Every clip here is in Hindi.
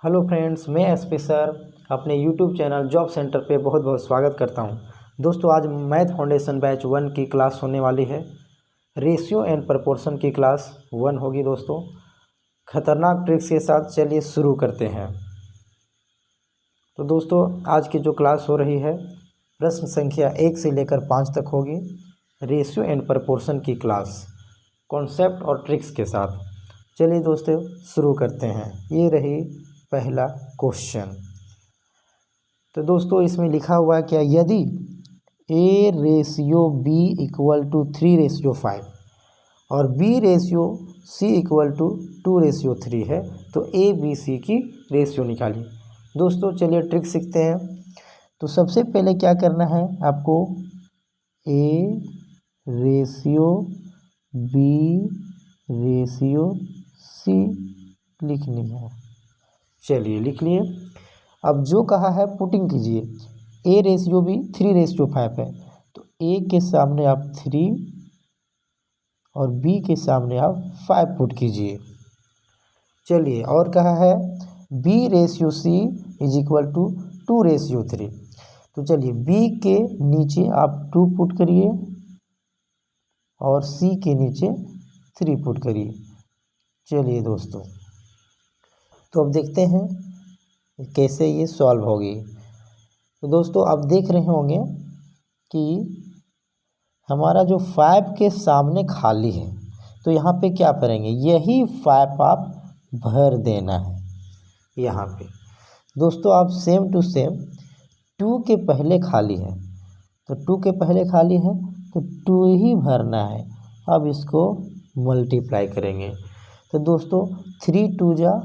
हेलो फ्रेंड्स, मैं एसपी सर अपने यूट्यूब चैनल जॉब सेंटर पे बहुत बहुत स्वागत करता हूं। दोस्तों, आज मैथ फाउंडेशन बैच 1 की क्लास होने वाली है। रेशियो एंड प्रपोर्शन की क्लास 1 होगी। दोस्तों, खतरनाक ट्रिक्स के साथ चलिए शुरू करते हैं। तो दोस्तों, आज की जो क्लास हो रही है प्रश्न संख्या 1 से लेकर 5 तक होगी। रेशियो एंड प्रपोर्शन की क्लास कॉन्सेप्ट और ट्रिक्स के साथ। चलिए दोस्तों, शुरू करते हैं। ये रही पहला क्वेश्चन। तो दोस्तों, इसमें लिखा हुआ है क्या, यदि A ratio B equal to 3:5 और B ratio C equal to 2:3 है तो ABC की रेशियो निकालिए। दोस्तों, चलिए ट्रिक सीखते हैं। तो सबसे पहले क्या करना है आपको, A ratio B ratio C लिखनी है। चलिए लिख लिए। अब जो कहा है पुटिंग कीजिए। A रेशियो B 3:5 है तो A के सामने आप 3 और B के सामने आप 5 पुट कीजिए। चलिए, और कहा है B ratio C is equal to 2:3। तो चलिए B के नीचे आप 2 पुट करिए और C के नीचे 3 पुट करिए। चलिए दोस्तों, तो अब देखते हैं कैसे ये सॉल्व होगी। तो दोस्तों, आप देख रहे होंगे कि हमारा जो 5 के सामने खाली है तो यहाँ पे क्या करेंगे, यही 5 आप भर देना है यहाँ पे। दोस्तों, आप सेम टू सेम 2 के पहले खाली है तो 2 के पहले खाली है तो 2 ही भरना है। अब इसको मल्टीप्लाई करेंगे तो दोस्तों 3 2 जा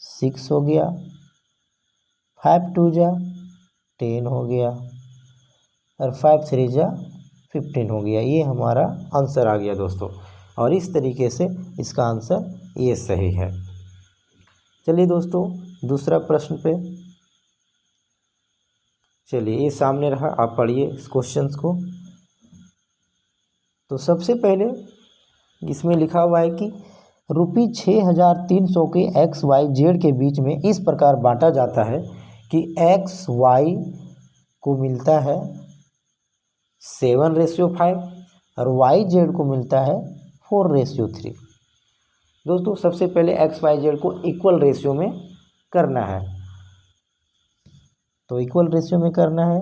6 हो गया, 5 2 जा 10 हो गया और 5 3 जा 15 हो गया। ये हमारा आंसर आ गया दोस्तों, और इस तरीके से इसका आंसर ये सही है। चलिए दोस्तों, दूसरा प्रश्न पे चलिए, ये सामने रहा, आप पढ़िए इस क्वेश्चंस को। तो सबसे पहले इसमें लिखा हुआ है कि ₹6,300 के XYZ के बीच में इस प्रकार बांटा जाता है कि XY को मिलता है 7:5 और YZ को मिलता है 4:3। दोस्तों, सबसे पहले XYZ को इक्वल रेशियो में करना है। तो इक्वल रेशियो में करना है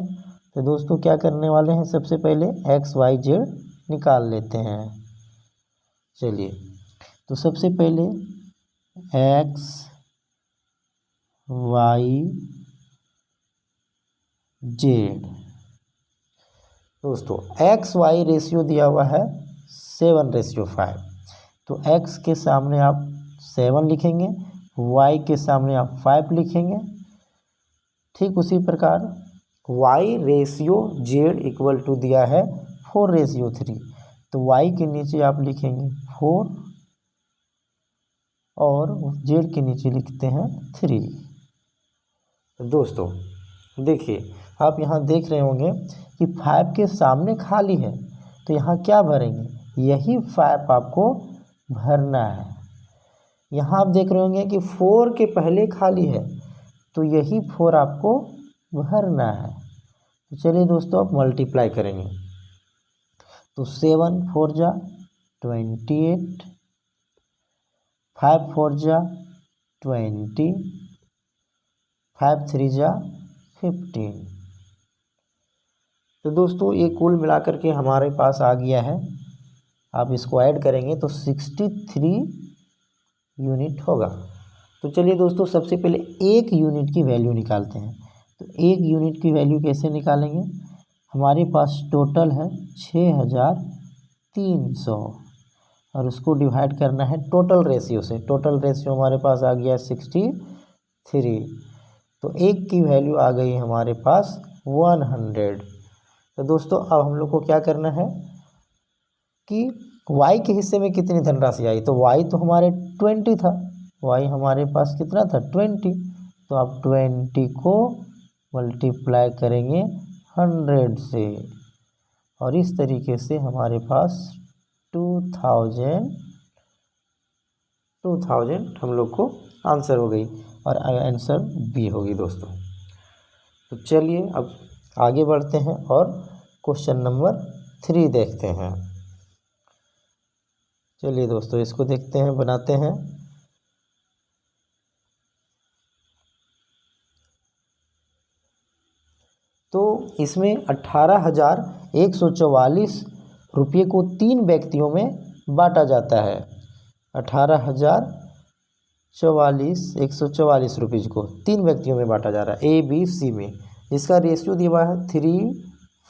तो दोस्तों क्या करने वाले हैं, सबसे पहले XYZ निकाल लेते हैं। चलिए, तो सबसे पहले XYZ। दोस्तों, XY रेशियो दिया हुआ है 7:5 तो X के सामने आप 7 लिखेंगे, Y के सामने आप 5 लिखेंगे। ठीक उसी प्रकार Y ratio Z equal to दिया है 4:3 तो Y के नीचे आप लिखेंगे 4 और Z के नीचे लिखते हैं 3। दोस्तों देखिए, आप यहाँ देख रहे होंगे कि 5 के सामने खाली है तो यहाँ क्या भरेंगे, यही 5 आपको भरना है। यहाँ आप देख रहे होंगे कि 4 के पहले खाली है तो यही 4 आपको भरना है। तो चलिए दोस्तों, आप मल्टीप्लाई करेंगे तो 7 4 जा 28, 5 4 जा 20, 5 3 जा 15। तो दोस्तों, ये कुल मिलाकर के हमारे पास आ गया है। आप इसको ऐड करेंगे तो 63 यूनिट होगा। तो चलिए दोस्तों, सबसे पहले 1 यूनिट की वैल्यू निकालते हैं। तो 1 यूनिट की वैल्यू कैसे निकालेंगे, हमारे पास टोटल है 6,300 और उसको डिवाइड करना है टोटल रेशियो से। टोटल रेशियो हमारे पास आ गया 63 तो 1 की वैल्यू आ गई हमारे पास 100। तो दोस्तों, अब हम लोग को क्या करना है कि y के हिस्से में कितनी धनराशि आई, तो y तो हमारे 20 था, y हमारे पास कितना था 20। तो आप 20 को मल्टीप्लाई करेंगे 100 से और इस तरीके से हमारे पास 2000 2000 हम लोग को आंसर हो गई और आंसर बी होगी दोस्तों। तो चलिए अब आगे बढ़ते हैं और क्वेश्चन नंबर 3 देखते हैं। चलिए दोस्तों इसको देखते हैं, बनाते हैं। तो इसमें 18,144 रुपये को 3 व्यक्तियों में बांटा जाता है। 1,144 रुपीज़ को 3 व्यक्तियों में बांटा जा रहा है, ए बी सी में। इसका रेशियो दिया हुआ है 3,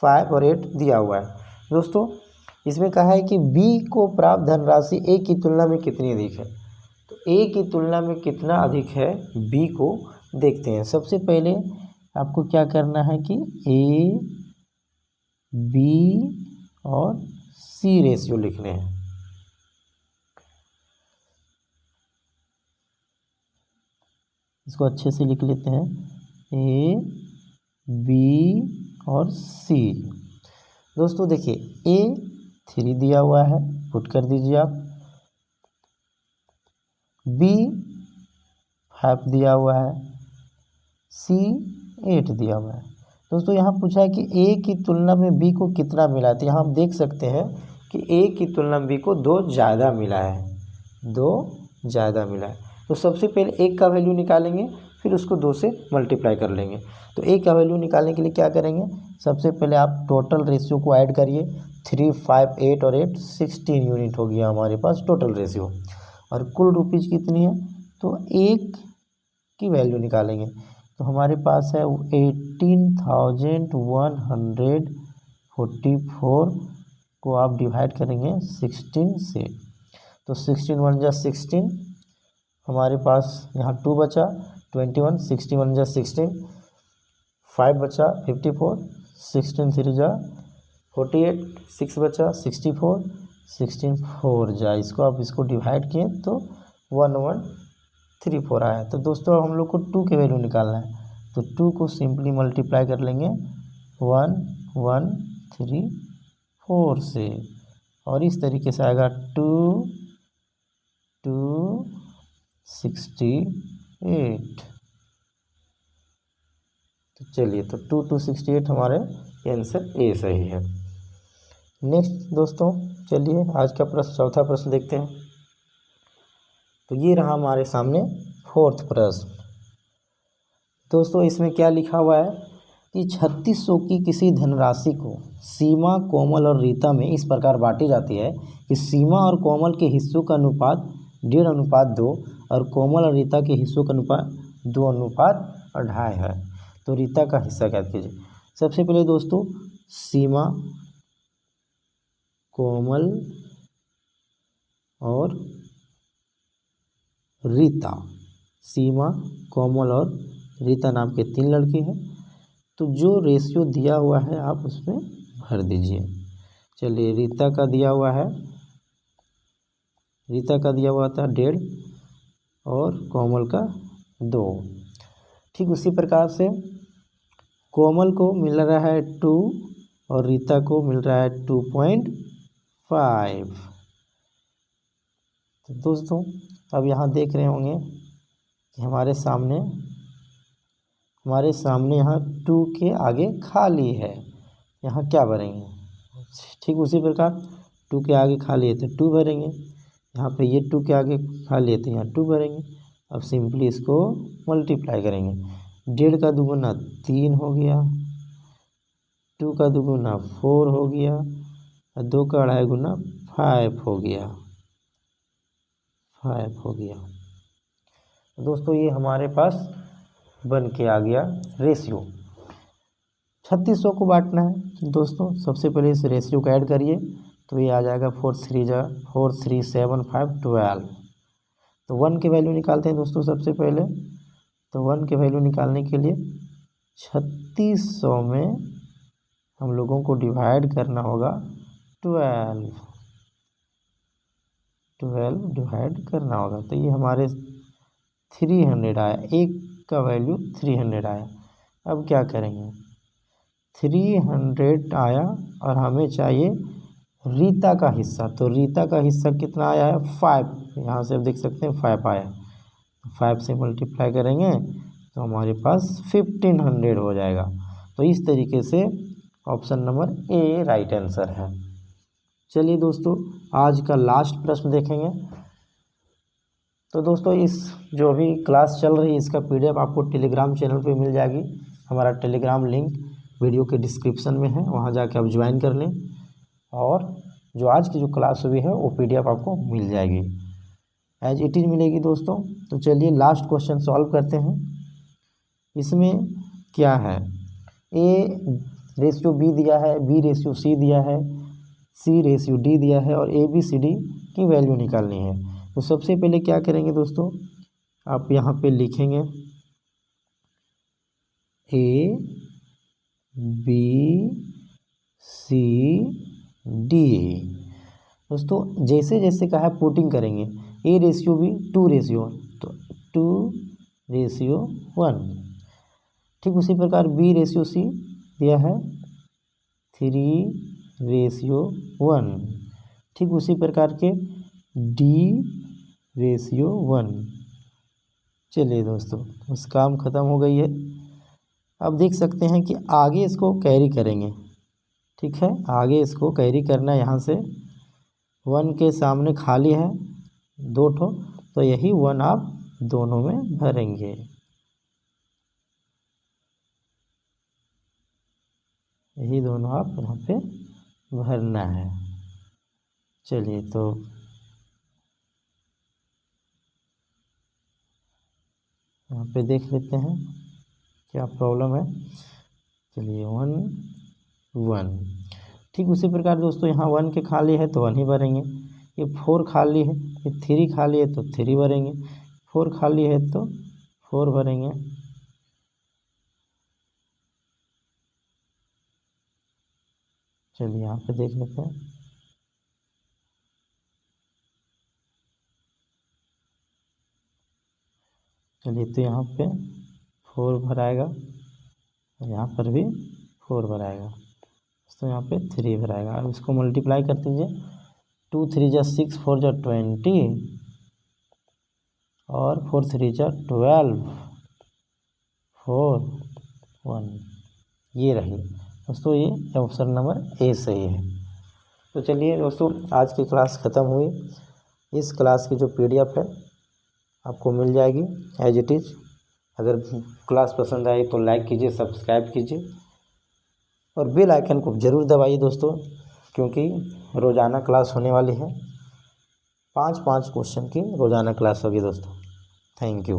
5 और 8 दिया हुआ है दोस्तों। इसमें कहा है कि बी को प्राप्त धनराशि ए की तुलना में कितनी अधिक है। तो ए की तुलना में कितना अधिक है बी को देखते हैं। सबसे पहले आपको क्या करना है कि ए बी और सी रेशियो लिखने हैं। इसको अच्छे से लिख लेते हैं, ए बी और सी। दोस्तों देखिए ए 3 दिया हुआ है, पुट कर दीजिए आप। बी 5 दिया हुआ है, सी 8 दिया हुआ है। दोस्तों यहाँ पूछा है कि ए की तुलना में बी को कितना मिला है। तो यहाँ हम देख सकते हैं कि ए की तुलना में बी को 2 ज़्यादा मिला है, 2 ज़्यादा मिला है। तो सबसे पहले एक का वैल्यू निकालेंगे, फिर उसको 2 से मल्टीप्लाई कर लेंगे। तो ए का वैल्यू निकालने के लिए क्या करेंगे, सबसे पहले आप टोटल रेशियो को ऐड करिए। 3, 5, 8 और 8 16 यूनिट हो गया हमारे पास टोटल रेशियो। और कुल रुपीज़ कितनी है, तो एक की वैल्यू निकालेंगे। तो हमारे पास है 18,144 को आप डिवाइड करेंगे 16 से। तो 16 1 जा 16, हमारे पास यहाँ 2 बचा 21, 16 1 जा 16, 5 बचा 54, 16 3 जा 48, 6 बचा 64, 16 4 जा। इसको आप इसको डिवाइड किए तो 1134 आया। तो दोस्तों हम लोग को 2 के वैल्यू निकालना है। तो 2 को सिंपली मल्टीप्लाई कर लेंगे 1134 से, और इस तरीके से आएगा 2268। तो चलिए तो 2268 हमारे आंसर ए सही है। नेक्स्ट दोस्तों चलिए आज का प्रश्न, चौथा प्रश्न देखते हैं। तो ये रहा हमारे सामने 4th प्रश्न। दोस्तों इसमें क्या लिखा हुआ है कि 3600 की किसी धनराशि को सीमा, कोमल और रीता में इस प्रकार बांटी जाती है कि सीमा और कोमल के हिस्सों का अनुपात 1.5:2 और कोमल और रीता के हिस्सों का अनुपात 2:2.5 है। तो रीता का हिस्सा ज्ञात कीजिए। सबसे पहले दोस्तों सीमा, कोमल और रीता, सीमा, कोमल और रीता नाम के 3 लड़के हैं। तो जो रेशियो दिया हुआ है आप उसमें भर दीजिए। चलिए रीता का दिया हुआ है, रीता का दिया हुआ था 1.5 और कोमल का 2। ठीक उसी प्रकार से कोमल को मिल रहा है 2 और रीता को मिल रहा है 2.5। तो दोस्तों अब यहाँ देख रहे होंगे कि हमारे सामने यहाँ 2 के आगे खाली है, यहाँ क्या भरेंगे। ठीक उसी प्रकार 2 के आगे खाली है तो 2 भरेंगे, यहाँ पे ये 2 के आगे खाली है तो यहाँ 2 भरेंगे। अब सिंपली इसको मल्टीप्लाई करेंगे। 1.5 का 2 गुना 3 हो गया, 2 का 2 गुना 4 हो गया और 2 का 2.5 गुना 5 हो गया, 5 हो गया। दोस्तों ये हमारे पास बन के आ गया रेशियो। 3600 को बांटना है दोस्तों। सबसे पहले इस रेशियो को ऐड करिए तो ये आ जाएगा 4 3 जा 4 3 7 5 12। तो 1 के वैल्यू निकालते हैं दोस्तों सबसे पहले। तो 1 के वैल्यू निकालने के लिए 3600 में हम लोगों को डिवाइड करना होगा 12 डिवाइड करना होगा। तो ये हमारे 300 आया, एक का वैल्यू 300 आया। अब क्या करेंगे, 300 आया और हमें चाहिए रीता का हिस्सा, तो रीता का हिस्सा कितना आया है 5, यहाँ से आप देख सकते हैं 5 आया, 5 से मल्टीप्लाई करेंगे तो हमारे पास 1500 हो जाएगा। तो इस तरीके से option number A right answer है। चलिए दोस्तों, आज का लास्ट प्रश्न देखेंगे। तो दोस्तों, इस जो भी क्लास चल रही है इसका PDF आपको टेलीग्राम चैनल पे मिल जाएगी। हमारा टेलीग्राम लिंक वीडियो के डिस्क्रिप्शन में है, वहाँ जाके आप ज्वाइन कर लें और जो आज की जो क्लास हुई है वो PDF आपको मिल जाएगी, एज इट इज़ मिलेगी दोस्तों। तो चलिए लास्ट क्वेश्चन सॉल्व करते हैं। इसमें क्या है, A/B दिया है, B/C दिया है, C/D दिया है और ABCD की वैल्यू निकालनी है। तो सबसे पहले क्या करेंगे दोस्तों, आप यहाँ पे लिखेंगे ABCD। दोस्तों जैसे जैसे कहा है पुटिंग करेंगे, A/B 2:1 तो 2:1। ठीक उसी प्रकार B/C दिया है 3:1। ठीक उसी प्रकार के D/1। चलिए दोस्तों, उस काम ख़त्म हो गई है। अब देख सकते हैं कि आगे इसको कैरी करेंगे। ठीक है, आगे इसको कैरी करना है। यहाँ से 1 के सामने खाली है 2 ठो, तो यही 1 आप दोनों में भरेंगे। यही दोनों आप यहाँ पे भरना है। चलिए तो यहाँ पे देख लेते हैं क्या प्रॉब्लम है। चलिए 1 1। ठीक उसी प्रकार दोस्तों यहाँ 1 के खाली है तो 1 ही भरेंगे। ये 4 खाली है, ये 3 खाली है तो 3 भरेंगे, 4 खाली है तो 4 भरेंगे। चलिए यहाँ पे देख लेते हैं। चलिए तो यहाँ पे 4 भराएगा, यहाँ पर भी 4 भराएगा, तो यहाँ पे 3 भराएगा। अब इसको मल्टीप्लाई कर दीजिए, 2 3 जा 6, 4 जा 20 और 4 3 जा 12, 4 1। ये रही दोस्तों, ये ऑप्शन नंबर ए सही है। तो चलिए दोस्तों, आज की क्लास ख़त्म हुई। इस क्लास की जो PDF है आपको मिल जाएगी एज इट इज़। अगर क्लास पसंद आई तो लाइक कीजिए, सब्सक्राइब कीजिए और बेल आइकन को ज़रूर दबाइए दोस्तों, क्योंकि रोज़ाना क्लास होने वाली है। 5 क्वेश्चन की रोज़ाना क्लास होगी दोस्तों। Thank you.